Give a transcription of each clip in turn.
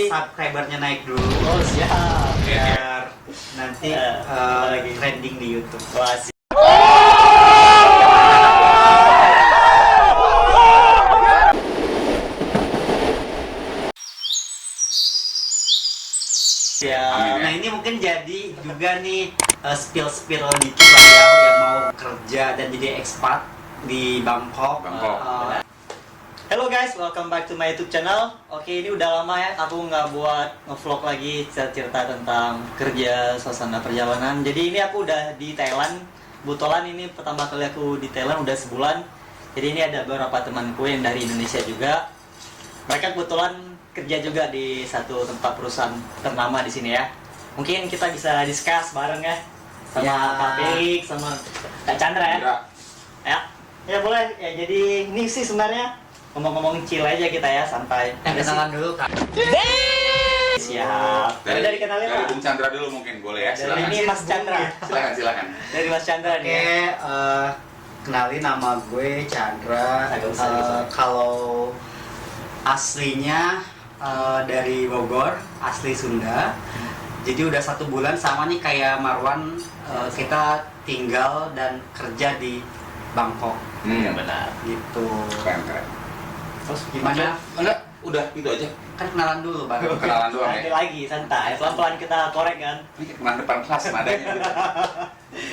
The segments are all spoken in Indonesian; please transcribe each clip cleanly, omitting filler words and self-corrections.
Jadi subscribernya naik dulu. oh siap. Biar nanti lagi trending di YouTube. Wah, siap. Siap. Nah ini mungkin jadi juga nih spill dikit lah ya yang mau kerja dan jadi expat di Bangkok. Hello guys, welcome back to my YouTube channel. Oke, ini udah lama ya aku nggak buat nge-vlog lagi cerita tentang kerja, suasana perjalanan. Jadi ini aku udah di Thailand. Kebetulan ini pertama kali aku di Thailand udah sebulan. Jadi ini ada beberapa temanku yang dari Indonesia juga. Mereka kebetulan kerja juga di satu tempat perusahaan ternama di sini ya. Mungkin kita bisa discuss bareng ya sama Ya. Kak Felix, sama Kak Chandra ya. Ya boleh. Ya jadi ini sih sebenarnya ngomong-ngomong chill aja kita ya, santai. Kenalan dulu Kak. Siap. Dari kenalin dari Pak. Bung Chandra dulu mungkin boleh ya. Dari Silakan. ini Mas Chandra. Silakan. Dari Mas Chandra Oke, nih. Ya. kenalin nama gue Chandra. Agak usah. Kalau aslinya dari Bogor, asli Sunda. Jadi udah 1 bulan sama nih kayak Marwan, kita tinggal dan kerja di Bangkok Ya benar. gitu. Keren. Terus gimana? Enggak, udah itu aja. Kan kenalan dulu baru. Kenalan doang Nanti ya. lagi santai. Pelan-pelan kita korek kan. Ini kenalan depan kelas nadanya gitu.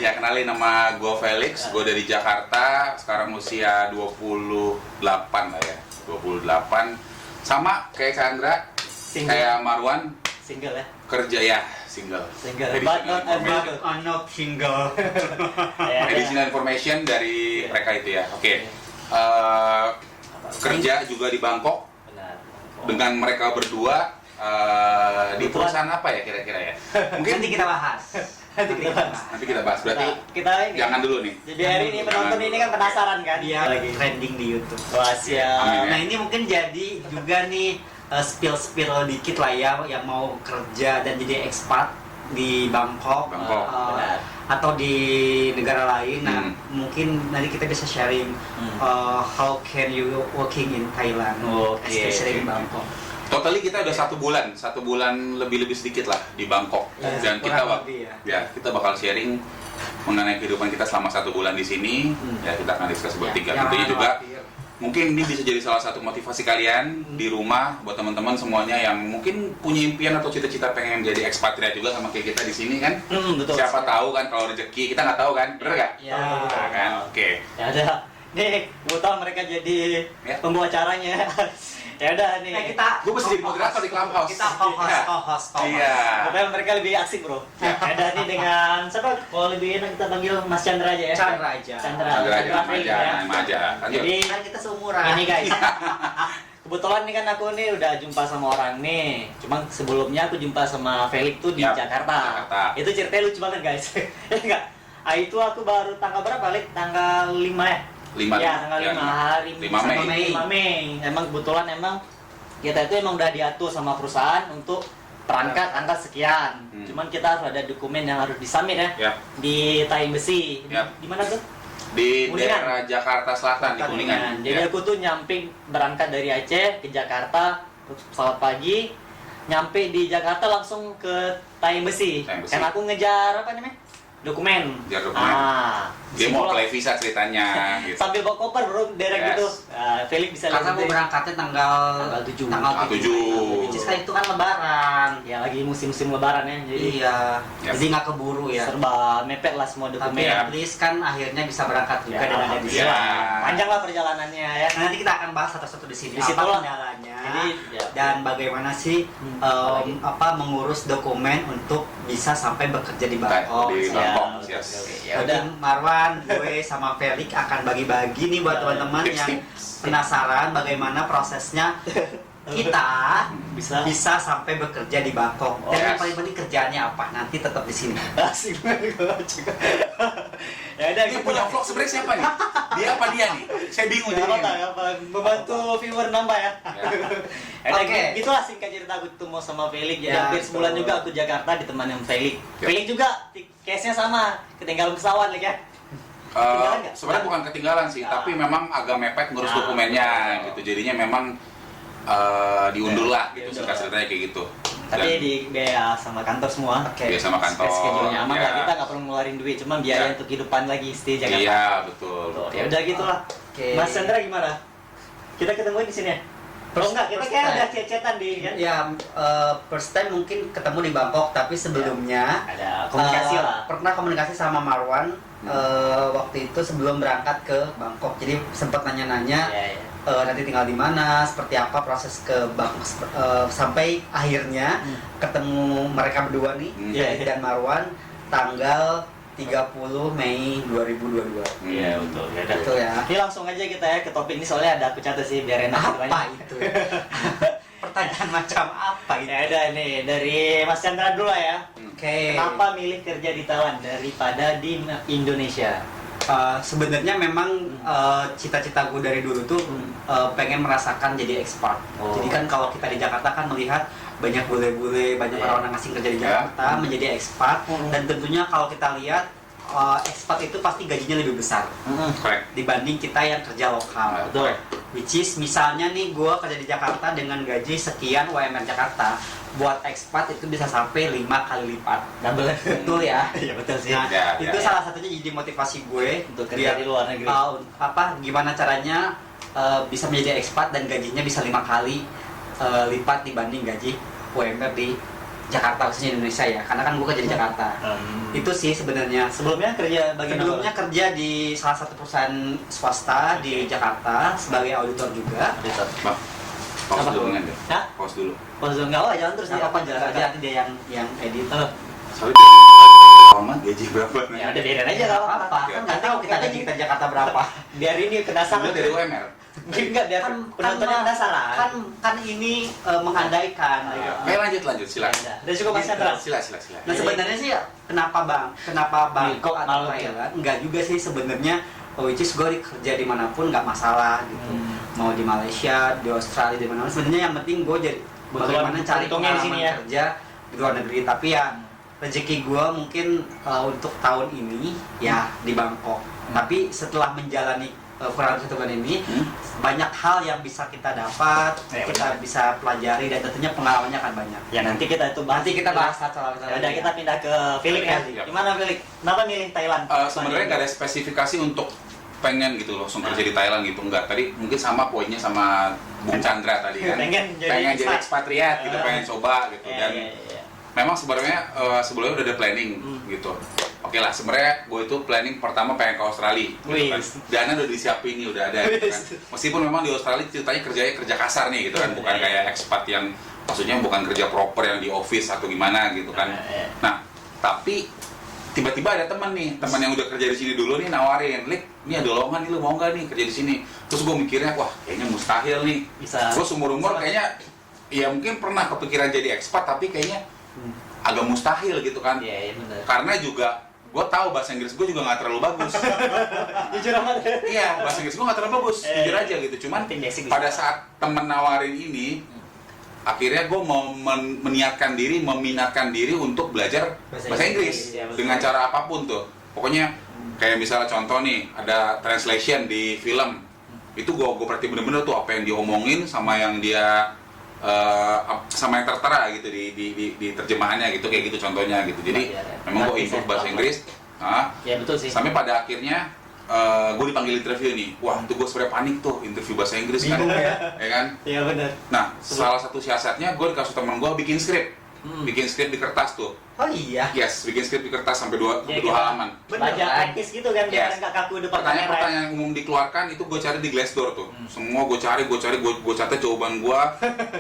Ya kenalin, nama gue Felix, gue dari Jakarta, sekarang usia 28 lah ya. 28. Sama kayak Chandra, Single. kayak Marwan, Single ya. kerja ya, single. Single. Additional But not information. available. Anak single. Ya, Additional information dari Iya. mereka itu ya. Oke. Kerja juga di Bangkok Benar. dengan mereka berdua di Kebetulan. perusahaan apa ya kira-kira ya? Mungkin nanti kita bahas. Nanti kita bahas. Nanti kita bahas. Berarti kita ini. jangan dulu nih. Jadi hari ini penonton ini kan penasaran kan? Dia lagi trending di YouTube. Wah, siap. Amin. Nah ini mungkin jadi juga nih spill dikit lah ya yang mau kerja dan jadi expat di Bangkok, Bangkok. Benar. atau di negara lain. Nah mungkin nanti kita bisa sharing how can you working in Thailand, Oke. especially di Bangkok. Totally kita udah 1 bulan lebih sedikit lah di Bangkok. Ya, Dan kita kurang lebih ya. kita bakal sharing mengenai kehidupan kita selama 1 bulan di sini. Ya kita akan diskus bertiga. Ya, Tentunya jangan juga khawatir. mungkin ini bisa jadi salah satu motivasi kalian di rumah buat teman-teman semuanya yang mungkin punya impian atau cita-cita pengen jadi ekspatriat juga sama kayak kita di sini kan. Betul. Siapa tahu kan kalau rezeki kita nggak tahu kan, bener nggak? Ya. Nah, kan, oke. Ya ada. Nih, kebetulan mereka jadi Ya. pembawa acaranya. Ya udah nih. Nah, kita Gue mesti jadi moderator di Clubhouse. Kita co-host. Iya. Kebetulan mereka lebih asik, Bro. Ya ada nih dengan siapa? Kalau lebih enak kita panggil Mas Chandra aja ya. Chandra aja. Chandra Nama Felix ya. aja. Lanjut. Jadi Kan kita seumuran. ini guys. Kebetulan nih kan aku nih udah jumpa sama orang nih. Cuma sebelumnya aku jumpa sama Felix tuh di Yap, Jakarta. Jakarta. Itu ceritanya lucu banget guys. Ya enggak? Itu aku baru tanggal berapa, Lek? Tanggal 5 ya? 5 Ya, tanggal 5 hari 5 Mei. 5 Mei. Emang kebetulan kita itu emang udah diatur sama perusahaan untuk perangkat angka sekian. Cuman kita harus ada dokumen yang harus disubmit ya. Ya. Di Tai Besi. Yap. Di mana tuh? Di Kuningan. daerah Jakarta Selatan di Kuningan. Jadi Ya. aku tuh nyampe berangkat dari Aceh ke Jakarta pesawat pagi, nyampe di Jakarta langsung ke Tai Besi. Tai Besi. Karena aku ngejar apa namanya? Dokumen. Ngejar dokumen. Dia mau disitulah. apply visa ceritanya gitu. Sambil bawa koper bro, derek Yes. gitu. Felix bisa lihat Karena mau sendiri. berangkatnya tanggal Tanggal 7. Tanggal Tanggal 7. 7. Which is kan itu kan lebaran. Ya lagi musim-musim lebaran ya, jadi Iya. Yap. Jadi nggak keburu ya. serba mepet lah semua Tapi dokumen. ya. at least kan akhirnya bisa berangkat juga Ya, dan ada di sini. ya. Panjang lah perjalanannya ya. Nah, nanti kita akan bahas satu-satu di sini. Di situ Apa lah. kendalanya Jadi, ya. dan bagaimana sih apalagi? mengurus dokumen untuk bisa sampai bekerja di Bangkok. Di siap. Bangkok. Oke, Yes. oke. Ya Jadi udah. Marwan, gue sama Felix akan bagi-bagi nih buat teman-teman yang penasaran bagaimana prosesnya kita bisa sampai bekerja di Bangkok. Oh, Dan yang yes. paling penting kerjaannya apa? Nanti tetap di sini. Asik banget gua juga. Ya udah Ini gitu punya lah. vlog sebenarnya siapa nih? Dia apa dia nih? Saya bingung Ya, jadi. apa membantu viewer nambah ya. Ya udah Oke. gitulah singkat cerita aku ketemu sama Felix. Jadi Ya, hampir sebulan betul. juga aku Jakarta ditemani sama Felix. Ya. Felix juga case-nya sama, ketinggalan pesawat lagi ya. Ketinggalan nggak? Sebenarnya bukan ketinggalan sih, Ya. tapi memang agak mepet ngurus Ya, dokumennya betul. gitu. Jadinya memang diundur lah gitu, Diundur. singkat ceritanya kayak gitu. Tapi Dan di biaya sama kantor semua. Oke. dia sama kantor. Schedule-nya aman ya. lah, kita nggak perlu ngeluarin duit, cuma biaya Ya. untuk kehidupan lagi stay Jakarta. Iya, betul. Ya udah gitulah. Oke. Mas Chandra gimana? Kita ketemuin di sini ya? Kalau enggak, kita First kayak time. udah chat-chatan di kan? Ya, first time mungkin ketemu di Bangkok, tapi sebelumnya Ada komunikasi lah. Pernah komunikasi sama Marwan waktu itu sebelum berangkat ke Bangkok. Jadi sempat nanya-nanya Iya, iya. nanti tinggal di mana, seperti apa proses ke Bangkok, sampai akhirnya ketemu mereka berdua nih, Iya, Edi iya. dan Marwan, tanggal 30 Mei 2022. Iya, betul. Ya udah. Betul ya. Ini langsung aja kita ya ke topik ini, soalnya ada aku catat sih biar enak Apa ceritanya. itu? Pertanyaan macam apa itu? Ya udah nih, dari Mas Chandra dulu lah ya. Oke. Kenapa milih kerja di Thailand daripada di Indonesia? Sebenarnya memang cita-cita gue dari dulu tuh pengen merasakan jadi expat. Oh. Jadi kan kalau kita di Jakarta kan melihat banyak bule-bule, banyak Iya. orang-orang asing kerja di Jakarta menjadi expat, dan tentunya kalau kita lihat expat itu pasti gajinya lebih besar Correct. dibanding kita yang kerja lokal. Betul. Which is misalnya nih gue kerja di Jakarta dengan gaji sekian UMR Jakarta, buat expat itu bisa sampai 5 kali lipat. Double. Betul ya? Iya, betul sih. Nah, Ya, itu ya, salah satunya jadi motivasi gue Untuk kerja di luar negeri. gimana caranya bisa menjadi expat dan gajinya bisa 5 kali lipat dibanding gaji UMR di Jakarta, khususnya Indonesia ya, karena kan gue kerja di Jakarta. Itu sih sebenarnya. Sebelumnya kerja bagian Sebelumnya apa? kerja di salah satu perusahaan swasta di Jakarta sebagai auditor juga. Auditor. Bang, pause Apa? dulu kan deh. Hah? Pause dulu. Pause enggak, oh jalan terus Nggak nih, apa-apa, apa jelas aja nanti dia yang edit. Soalnya dia lama gaji berapa? Ya udah biarin aja Nggak enggak apa-apa, apa-apa. kan nggak tahu kita gaji kita di Jakarta berapa. Biar ini penasaran. Udah dari UMR. Enggak, biar penontonnya penasaran. Kan ini mengandaikan. Oke, lanjut silakan. Udah cukup Mas Chandra. Silakan. Nah sebenarnya sih kenapa Bangkok Kok atau malu Thailand? Enggak juga sih sebenarnya. Which is gue kerja dimanapun nggak masalah gitu. Mau di Malaysia, di Australia, di mana. Sebenarnya yang penting gue jadi bagaimana cari untungnya di sini pengalaman ya. kerja di luar negeri. Tapi ya rezeki gue mungkin untuk tahun ini ya di Bangkok. Tapi setelah menjalani kurang lebih 1 bulan ini, banyak hal yang bisa kita dapat, Ya, kita benar. bisa pelajari, dan tentunya pengalamannya akan banyak. Ya nanti kita itu bahas. Nanti kita bahas satu Ya udah kita pindah ke Felix ya. Iya. Gimana Felix? Kenapa milih Thailand? Sebenarnya nggak ada spesifikasi untuk pengen gitu langsung kerja di Thailand gitu, enggak. Tadi mungkin sama poinnya sama Bung Chandra tadi kan. Pengen jadi expat. expatriat gitu, pengen coba gitu. Ya, Dan ya, ya. memang sebenarnya sebelumnya udah ada planning gitu. Oke lah, sebenarnya gue itu planning pertama pengen ke Australia gitu kan. Wih. Dana udah disiapin nih, udah ada gitu kan. Meskipun memang di Australia ceritanya kerjanya kerja kasar nih gitu kan, bukan Iya. kayak expat yang maksudnya bukan kerja proper yang di office atau gimana gitu kan. Iya. Nah, tapi tiba-tiba ada teman yang udah kerja di sini dulu nih nawarin, "Lik, ini ada lowongan nih, lu mau nggak nih kerja di sini?" Terus gue mikirnya, wah kayaknya mustahil nih. Bisa. Gue seumur-umur kayaknya, ya mungkin pernah kepikiran jadi expat, tapi kayaknya agak mustahil gitu kan. Iya, iya benar. Karena juga gue tahu bahasa Inggris gue juga nggak terlalu bagus. Jujur amat. Iya, bahasa Inggris gue nggak terlalu bagus, jujur aja gitu. Cuman Penting basic bisa. pada saat temen nawarin ini, akhirnya gue mau meminatkan diri untuk belajar bahasa Inggris Iya, betul. dengan cara apapun tuh. Pokoknya kayak misalnya contoh nih, ada translation di film, itu gue perhatiin bener-bener tuh apa yang diomongin sama yang dia sama yang tertera gitu di terjemahannya gitu, kayak gitu contohnya gitu. Jadi Iya, iya. memang gue Berarti improve saya bahasa tahu. Inggris. Nah, Ya betul sih. sampai pada akhirnya gue dipanggil interview nih. Wah, itu gue sebenarnya panik tuh interview bahasa Inggris kan. Bingung ya? Ya kan? Iya benar. Nah, salah satu siasatnya gue dikasih teman gue bikin skrip. Hmm. Bikin skrip di kertas tuh. Oh iya. Yes, bikin skrip di kertas sampai dua Ya, dua kita halaman. Belajar Beneran? praktis gitu kan biar Yes. nggak kaku depan kamera. Pertanyaan-pertanyaan yang umum dikeluarkan itu gue cari di Glassdoor tuh. Semua gue cari, gue catat jawaban gue.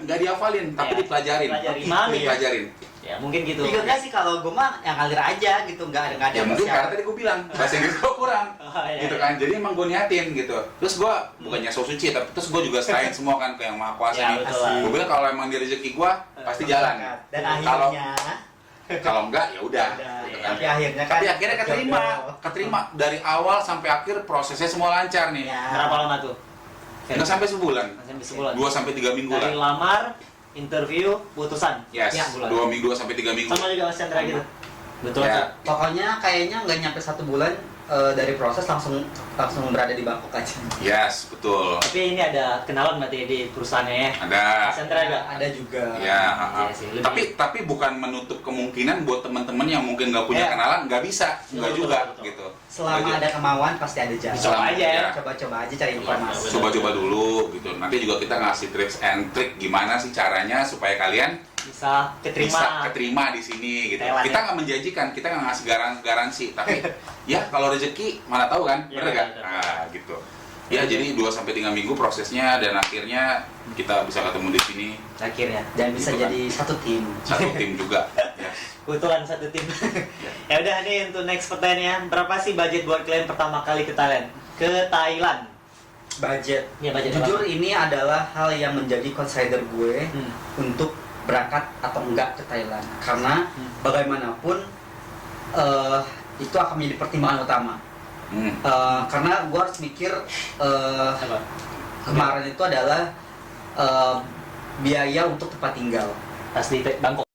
Nggak dihafalin, tapi Ya, dipelajarin. pelajari. Mami ya. Dipelajarin. Ya mungkin gitu. Pikirnya sih kalau gue mah yang ngalir aja gitu, nggak ada Ya mungkin karena persiapan. tadi gue bilang bahasa Inggris gue kurang, Oh, iya, gitu iya. kan. Jadi emang gue niatin gitu. Terus gue bukannya so suci, tapi terus gue juga serahin semua kan ke yang maha kuasa Ya, nih. betul lah. Gue bilang kalau emang dia rezeki gue pasti jalan. Dan Kalau akhirnya, kalau enggak ya udah. udah. gitu kan. Tapi akhirnya kan. Tapi akhirnya keterima dari awal sampai akhir prosesnya semua lancar nih. Ya. Berapa lama tuh? Nggak sampai sebulan, Sampai sebulan. 2 sampai 3 minggu Dari lah. lamar, interview, putusan. Yes, Ya, 2 minggu 2 sampai 3 minggu. Sama juga Mas Chandra gitu. Betul. Ya. tuh. Pokoknya kayaknya nggak nyampe 1 bulan dari proses langsung berada di Bangkok aja. Yes, betul. Tapi ini ada kenalan berarti di perusahaannya ya? Ada. Center ada? Ada juga. Ya, Iya sih, lebih- tapi bukan menutup kemungkinan buat teman-teman yang mungkin nggak punya Ya. kenalan, nggak bisa, nggak Betul, juga betul. gitu. Selama ada kemauan pasti ada jalan. Coba aja ya. Coba-coba aja cari informasi. Coba-coba dulu gitu. Nanti juga kita ngasih tips and trick gimana sih caranya supaya kalian Bisa bisa keterima. keterima di sini gitu. Thailand, Kita ya. nggak menjanjikan, kita nggak ngasih garansi, tapi ya kalau rezeki mana tahu kan, Ya, bener nggak? betul. Nah, gitu. Ya jadi 2-3 minggu prosesnya dan akhirnya kita bisa ketemu di sini Akhirnya. Dan bisa Gitu kan. jadi satu tim. satu tim juga. Yes. Kebetulan satu tim. Ya udah nih untuk next pertanyaan, berapa sih budget buat kalian pertama kali ke Thailand? Ke Thailand. Budget. Ya budget. Jujur ini adalah hal yang menjadi consider gue Hmm. untuk berangkat atau enggak ke Thailand. Karena bagaimanapun itu akan menjadi pertimbangan utama. Karena gue harus mikir Apa? kemarin itu adalah biaya untuk tempat tinggal. Pas di Bangkok